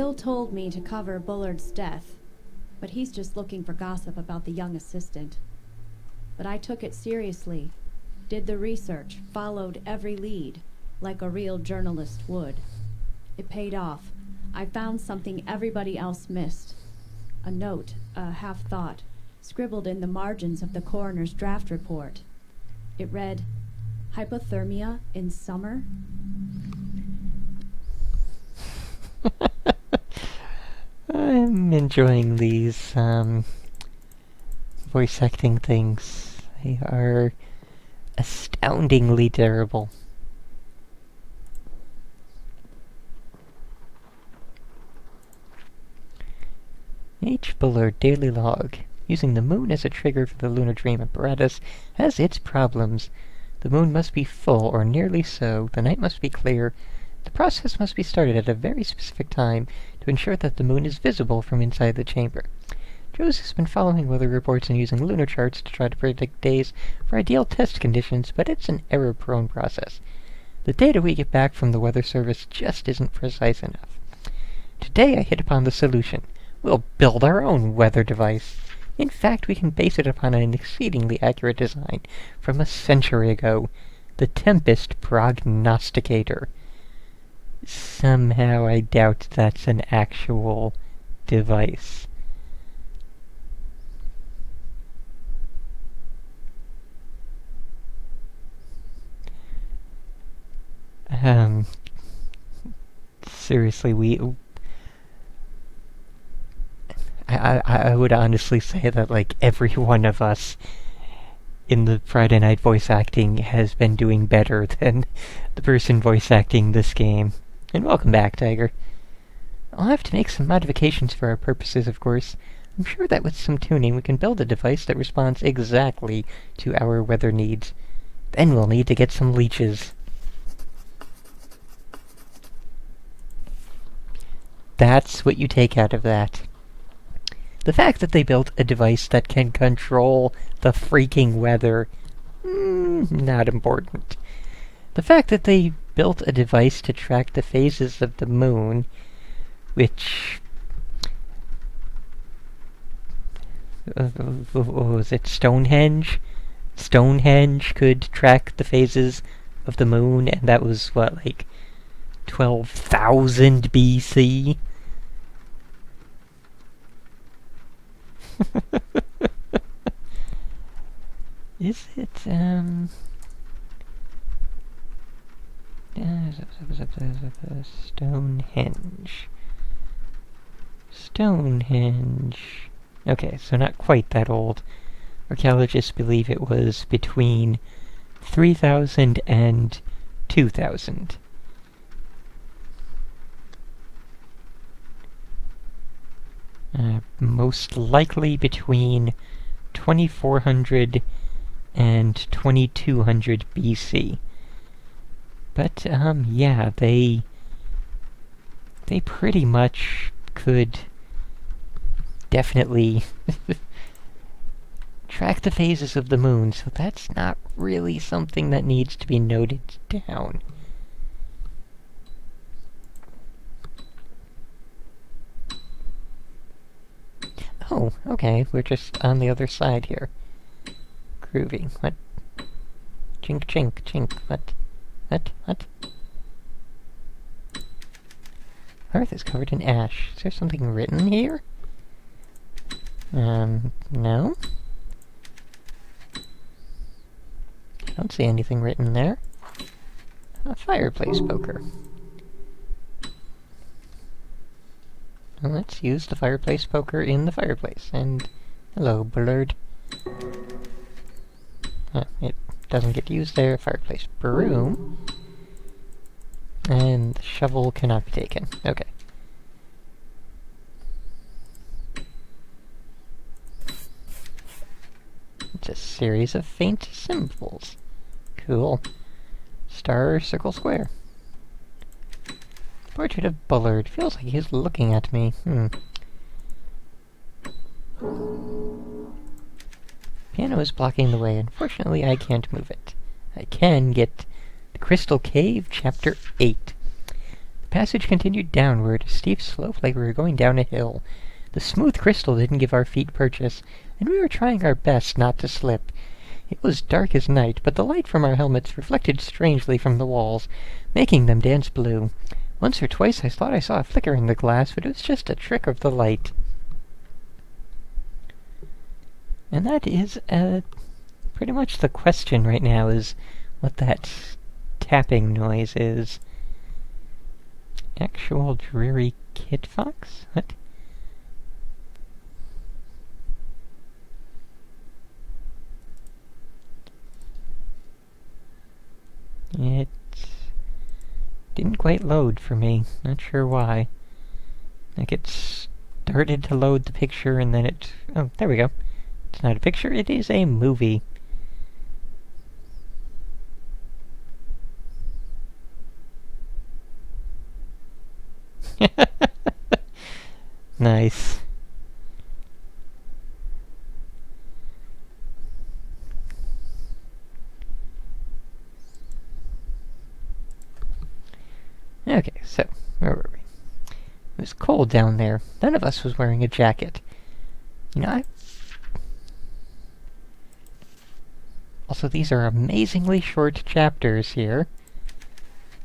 Bill told me to cover Bullard's death, but he's just looking for gossip about the young assistant. But I took it seriously, did the research, followed every lead, like a real journalist would. It paid off. I found something everybody else missed. A note, a half-thought, scribbled in the margins of the coroner's draft report. It read, "Hypothermia in summer?" I'm enjoying these, voice acting things. They are astoundingly terrible. H. Bullard Daily Log. Using the moon as a trigger for the lunar dream apparatus has its problems. The moon must be full, or nearly so. The night must be clear. The process must be started at a very specific time to ensure that the moon is visible from inside the chamber. Joe's has been following weather reports and using lunar charts to try to predict days for ideal test conditions, but it's an error-prone process. The data we get back from the Weather Service just isn't precise enough. Today I hit upon the solution. We'll build our own weather device. In fact, we can base it upon an exceedingly accurate design from a century ago, the Tempest Prognosticator. Somehow I doubt that's an actual device. Seriously, I would honestly say that, like, every one of us in the Friday Night voice acting has been doing better than the person voice acting this game. And welcome back, Tiger. I'll have to make some modifications for our purposes, of course. I'm sure that with some tuning we can build a device that responds exactly to our weather needs. Then we'll need to get some leeches. That's what you take out of that. The fact that they built a device that can control the freaking weather, not important. The fact that they built a device to track the phases of the moon, which... was it Stonehenge? Stonehenge could track the phases of the moon, and that was, what, like 12,000 BC? Is it, Stonehenge. Stonehenge. Okay, so not quite that old. Archaeologists believe it was between 3,000 and 2,000. Most likely between 2400 and 2200 BC. But, yeah, they pretty much could definitely track the phases of the moon, so that's not really something that needs to be noted down. Oh, okay, we're just on the other side here. Groovy. What? Chink, chink, chink. What? What? Earth is covered in ash. Is there something written here? No? I don't see anything written there. A fireplace poker. Well, let's use the fireplace poker in the fireplace. And hello, Bullard. It doesn't get used there. Fireplace broom. And the shovel cannot be taken. Okay. It's a series of faint symbols. Cool. Star, circle, square. Portrait of Bullard. Feels like he's looking at me. Piano is blocking the way. Unfortunately, I can't move it. I can get The Crystal Cave, Chapter 8. The passage continued downward, a steep slope like we were going down a hill. The smooth crystal didn't give our feet purchase, and we were trying our best not to slip. It was dark as night, but the light from our helmets reflected strangely from the walls, making them dance blue. Once or twice I thought I saw a flicker in the glass, but it was just a trick of the light. And that is, pretty much the question right now, is what that tapping noise is. Actual dreary kid fox? What? It didn't quite load for me. Not sure why. Like, it started to load the picture and then it... Oh, there we go. It's not a picture, it is a movie. Nice. Okay, so, where were we? It was cold down there. None of us was wearing a jacket. You know, Also, these are amazingly short chapters here.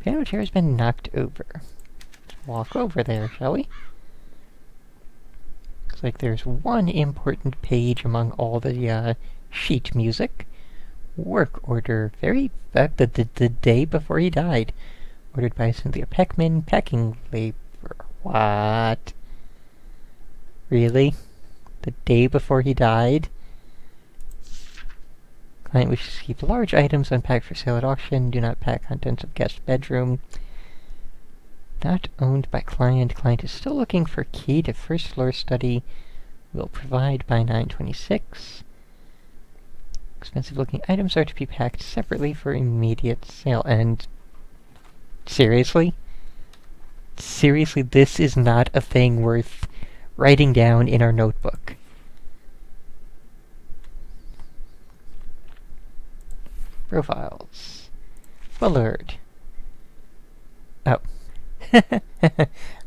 Piano chair has been knocked over. Let's walk over there, shall we? Looks like there's one important page among all the, sheet music. Work order. The day before he died. Ordered by Cynthia Peckman, packing labor. What? Really? The day before he died? Client wishes to keep large items unpacked for sale at auction. Do not pack contents of guest bedroom. Not owned by client. Client is still looking for key to first floor study. Will provide by 9/26. Expensive looking items are to be packed separately for immediate sale. And seriously? Seriously, this is not a thing worth writing down in our notebook. Profiles. Bullard. Oh.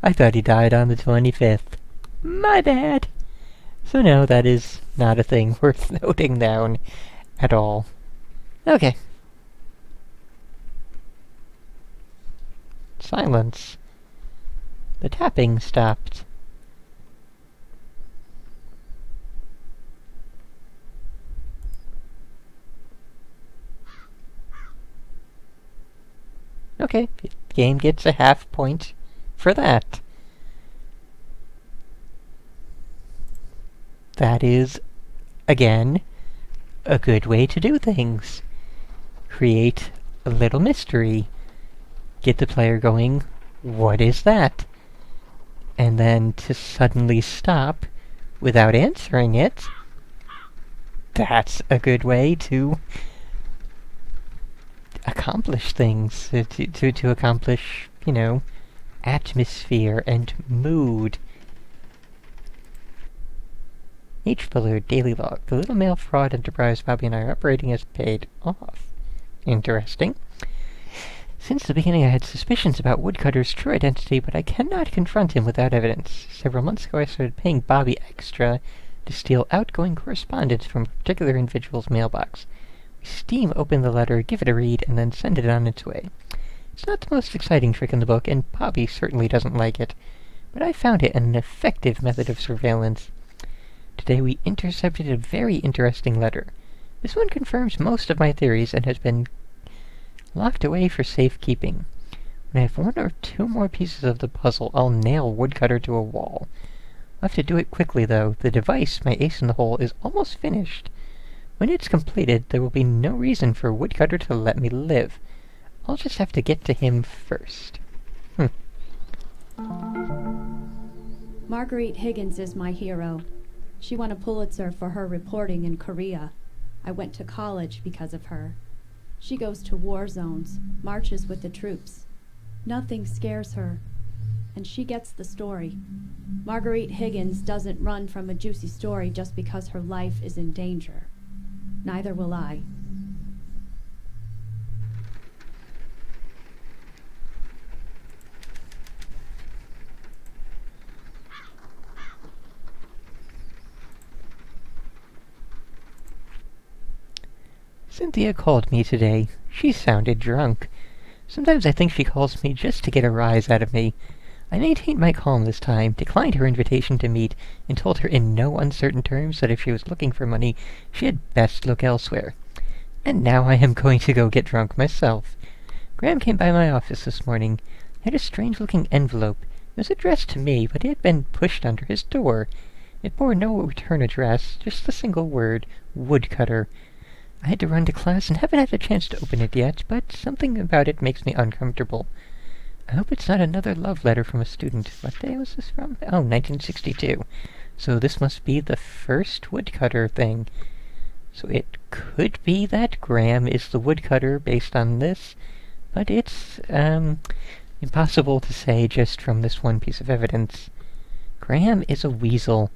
I thought he died on the 25th. My bad. So no, that is not a thing worth noting down at all. Okay. Silence. The tapping stopped. Okay, the game gets a half point for that. That is, again, a good way to do things. Create a little mystery. Get the player going, what is that? And then to suddenly stop without answering it, that's a good way to accomplish things. To accomplish, you know, atmosphere and mood. H. Bullard, Daily Log. The little mail fraud enterprise Bobby and I are operating has paid off. Interesting. Since the beginning I had suspicions about Woodcutter's true identity, but I cannot confront him without evidence. Several months ago I started paying Bobby extra to steal outgoing correspondence from a particular individual's mailbox. We steam open the letter, give it a read, and then send it on its way. It's not the most exciting trick in the book, and Bobby certainly doesn't like it, but I found it an effective method of surveillance. Today we intercepted a very interesting letter. This one confirms most of my theories and has been locked away for safekeeping. When I have one or two more pieces of the puzzle, I'll nail Woodcutter to a wall. I'll have to do it quickly, though. The device, my ace in the hole, is almost finished. When it's completed, there will be no reason for Woodcutter to let me live. I'll just have to get to him first. Marguerite Higgins is my hero. She won a Pulitzer for her reporting in Korea. I went to college because of her. She goes to war zones, marches with the troops. Nothing scares her, and she gets the story. Marguerite Higgins doesn't run from a juicy story just because her life is in danger. Neither will I. Cynthia called me today. She sounded drunk. Sometimes I think she calls me just to get a rise out of me. I maintained my calm this time, declined her invitation to meet, and told her in no uncertain terms that if she was looking for money, she had best look elsewhere. And now I am going to go get drunk myself. Graham came by my office this morning. He had a strange-looking envelope. It was addressed to me, but it had been pushed under his door. It bore no return address, just the single word, woodcutter. I had to run to class and haven't had a chance to open it yet, but something about it makes me uncomfortable. I hope it's not another love letter from a student. What day was this from? Oh, 1962. So this must be the first woodcutter thing. So it could be that Graham is the woodcutter based on this, but it's, impossible to say just from this one piece of evidence. Graham is a weasel.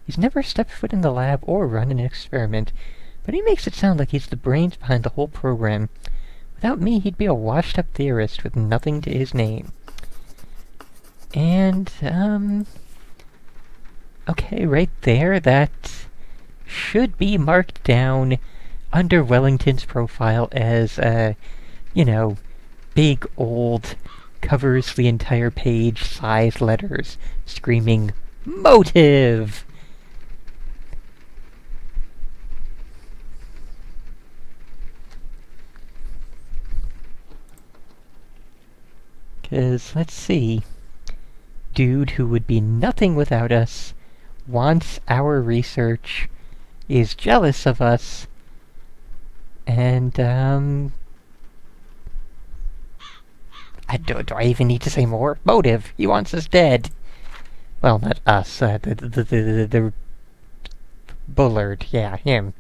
He's never stepped foot in the lab or run an experiment, but he makes it sound like he's the brains behind the whole program. Without me, he'd be a washed-up theorist with nothing to his name. And, okay, right there, that should be marked down under Wellington's profile as, big old, covers the entire page size letters, screaming, motive! 'Cause, let's see. Dude who would be nothing without us, wants our research, is jealous of us, and, do I even need to say more? Motive! He wants us dead! Well, not us, the Bullard, yeah, him.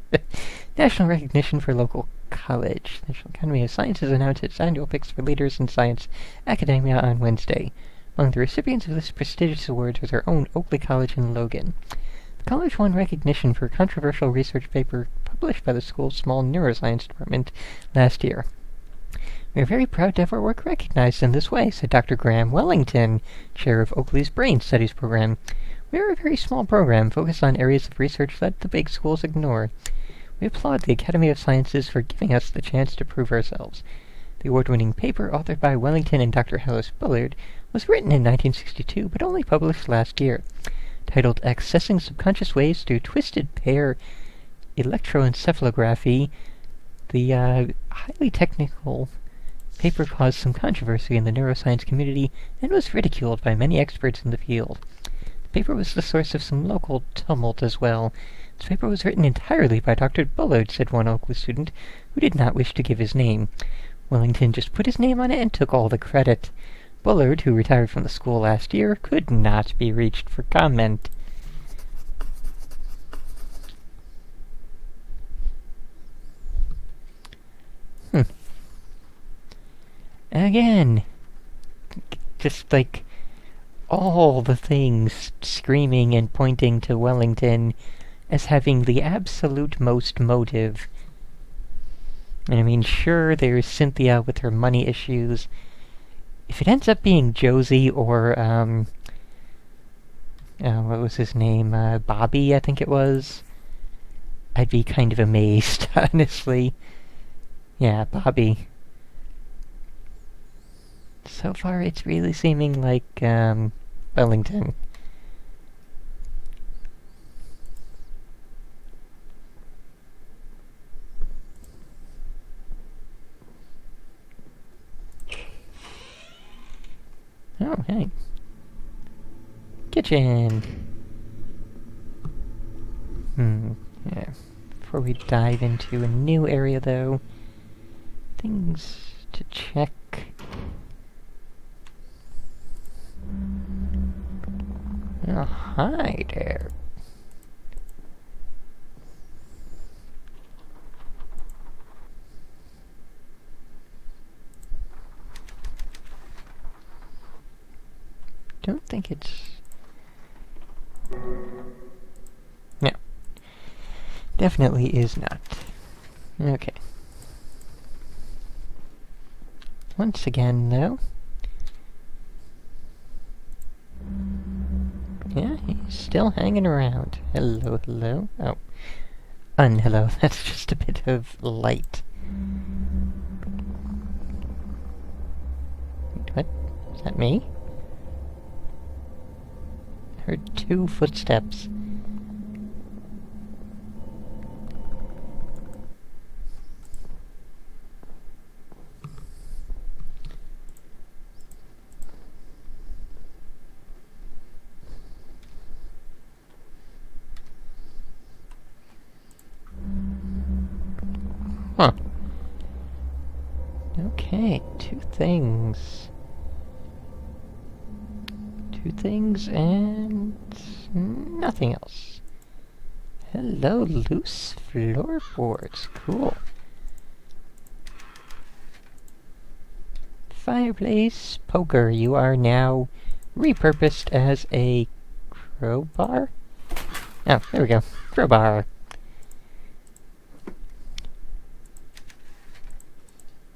National recognition for local college. The National Academy of Sciences announced its annual picks for leaders in science academia on Wednesday. Among the recipients of this prestigious award was our own Oakley College in Logan. The college won recognition for a controversial research paper published by the school's small neuroscience department last year. "We are very proud to have our work recognized in this way," said Dr. Graham Wellington, chair of Oakley's Brain Studies program. "We are a very small program focused on areas of research that the big schools ignore. We applaud the Academy of Sciences for giving us the chance to prove ourselves." The award-winning paper, authored by Wellington and Dr. Alice Bullard, was written in 1962 but only published last year. Titled Accessing Subconscious Waves Through Twisted Pair Electroencephalography, the highly technical paper caused some controversy in the neuroscience community and was ridiculed by many experts in the field. The paper was the source of some local tumult as well. This paper was written entirely by Dr. Bullard, said one Oakley student, who did not wish to give his name. Wellington just put his name on it and took all the credit. Bullard, who retired from the school last year, could not be reached for comment. Again, just like all the things screaming and pointing to Wellington as having the absolute most motive. And I mean, sure, there's Cynthia with her money issues. If it ends up being Josie or, what was his name? Bobby, I think it was. I'd be kind of amazed, honestly. Yeah, Bobby. So far, it's really seeming like, Wellington. Oh, hey. Kitchen! Yeah. Before we dive into a new area, though, things to check. Oh, hi there. Don't think it's... No. Definitely is not. Okay. Once again, though... Yeah, he's still hanging around. Hello, hello. Oh. Unhello. That's just a bit of light. Is that me? I heard 2 footsteps. Huh. Okay, 2 things. 2 things and nothing else. Hello, loose floorboards. Cool. Fireplace poker. You are now repurposed as a crowbar? Oh, there we go. Crowbar.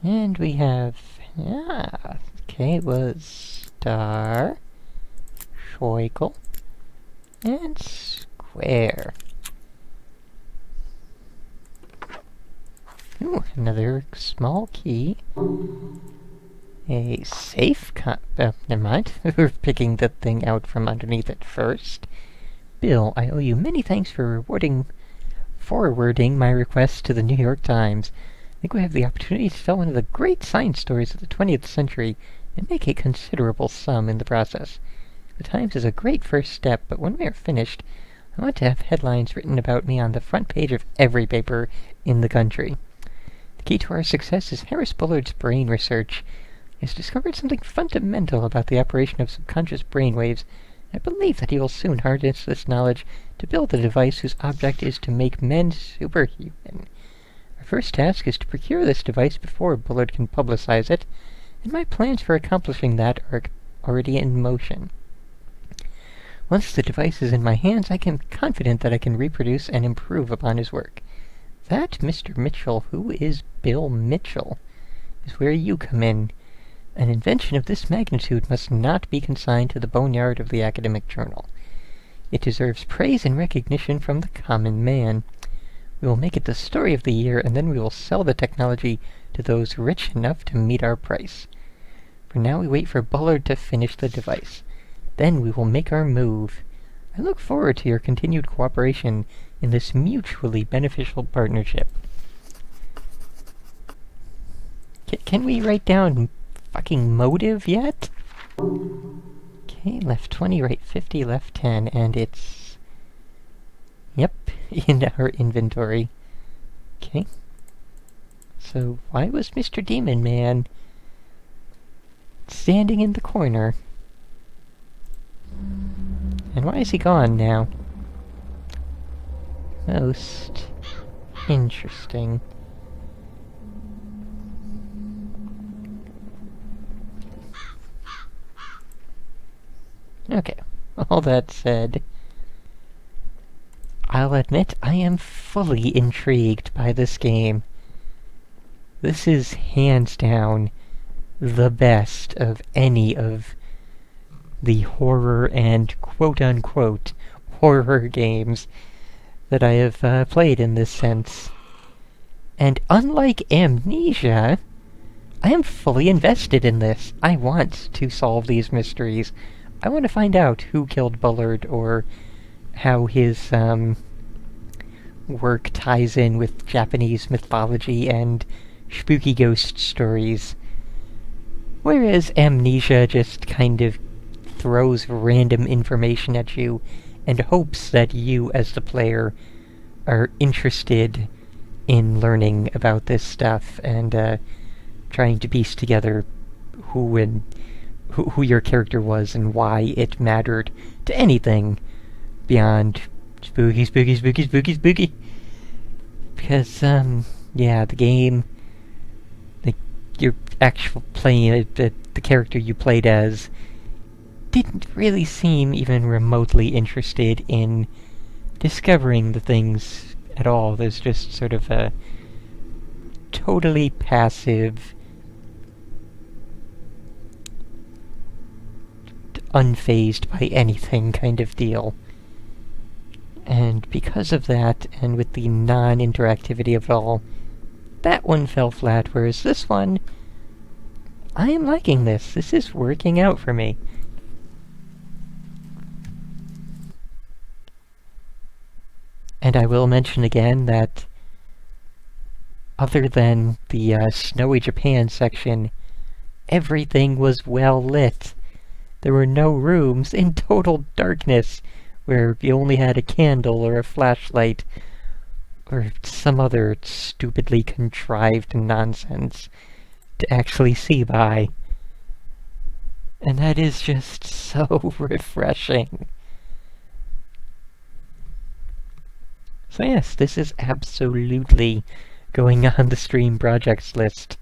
And we have... okay, it was star, circle, and square. Ooh, another small key. A safe never mind. We're picking the thing out from underneath it first. Bill, I owe you many thanks for forwarding my request to the New York Times. I think we have the opportunity to tell one of the great science stories of the 20th century and make a considerable sum in the process. The Times is a great first step, but when we are finished, I want to have headlines written about me on the front page of every paper in the country. The key to our success is Harris Bullard's brain research. He has discovered something fundamental about the operation of subconscious brainwaves. I believe that he will soon harness this knowledge to build a device whose object is to make men superhuman. Our first task is to procure this device before Bullard can publicize it, and my plans for accomplishing that are already in motion. Once the device is in my hands, I am confident that I can reproduce and improve upon his work. That, Mr. Mitchell, who is Bill Mitchell, is where you come in. An invention of this magnitude must not be consigned to the boneyard of the academic journal. It deserves praise and recognition from the common man. We will make it the story of the year, and then we will sell the technology to those rich enough to meet our price. For now we wait for Bullard to finish the device. Then we will make our move. I look forward to your continued cooperation in this mutually beneficial partnership. Can we write down fucking motive yet? Okay, left 20, right 50, left 10, and it's... yep, in our inventory. Okay. So, why was Mr. Demon Man standing in the corner? And why is he gone now? Most interesting. Okay, all that said, I'll admit I am fully intrigued by this game. This is hands down the best of any of the horror and quote-unquote horror games that I have played in this sense. And unlike Amnesia, I am fully invested in this. I want to solve these mysteries. I want to find out who killed Bullard, or how his work ties in with Japanese mythology and spooky ghost stories. Whereas Amnesia just kind of throws random information at you and hopes that you, as the player, are interested in learning about this stuff and trying to piece together who your character was and why it mattered to anything beyond spooky, spooky, spooky, spooky, spooky. Because, yeah, the game, like, you're actually playing the character you played as didn't really seem even remotely interested in discovering the things at all. There's just sort of a totally passive, unfazed by anything kind of deal. And because of that, and with the non-interactivity of it all, that one fell flat, whereas this one, I am liking this. This is working out for me. And I will mention again that other than the snowy Japan section, everything was well lit. There were no rooms in total darkness where you only had a candle or a flashlight or some other stupidly contrived nonsense to actually see by. And that is just so refreshing. So yes, this is absolutely going on the stream projects list.